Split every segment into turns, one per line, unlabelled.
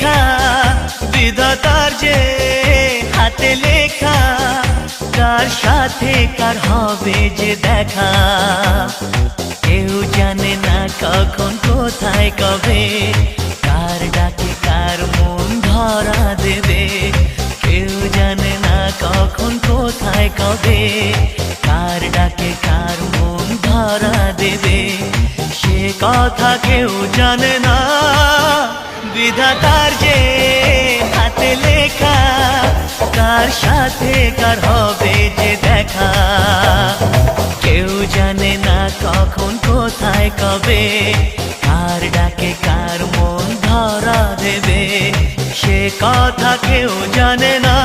লেখা, বিধাতার যে হাতে লেখা, কার সাথে কার হবে যে দেখা। কেউ জানে না কখন কোথায় কবে, কার ডাকে কার মন ধরা দেবে। কেউ জানে না কখন কোথায় কবে, কার ডাকে কার মন ধরা দেবে। সে কথা কেউ জানে না, বিধাতার যে হাতে লেখা, কার সাথে কার হবে যে দেখা। কেউ জানে না কখন কোথায় কবে, কার ডাকে কার মন ধরা দেবে। সে কথা কেউ জানে না,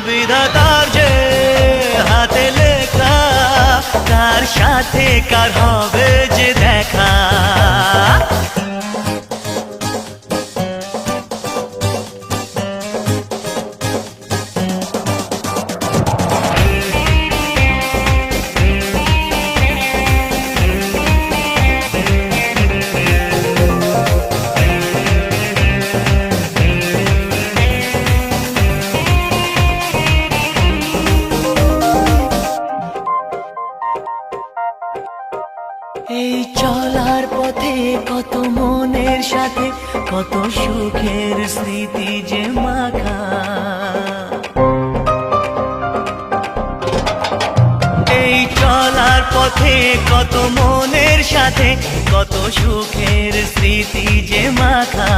বিধাতার যে হাতে লেখা, কার সাথে কার হবে যে দেখা। এই চলার পথে কত মনের সাথে কত সুখের স্মৃতি যে মাখা। এই চলার পথে কত মনের সাথে কত সুখের স্মৃতি যে মাখা।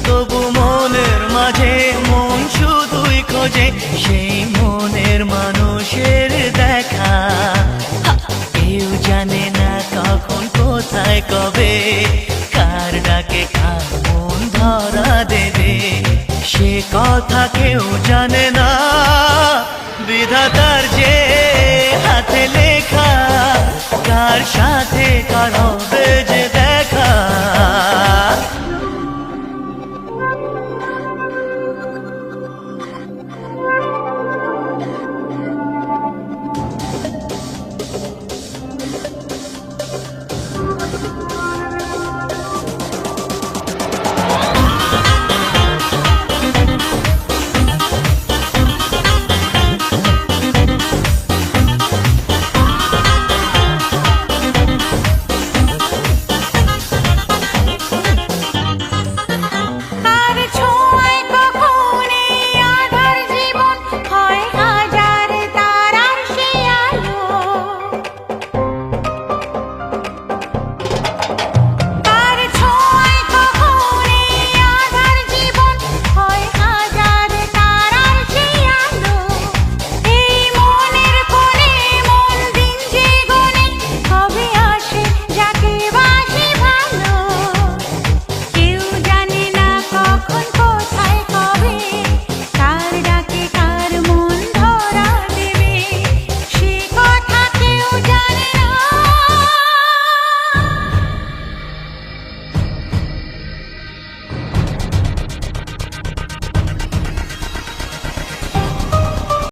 তবু মনের মাঝে মন শুধুই খোঁজে সেই মনের মানুষের দেখা। কেউ জানে না কখন কোথায় কবে, কার ডাকে কার মন ধরা দেবে। সে কথা কেউ জানে না, বিধাতার যে হাতে লেখা, কার সাথে কার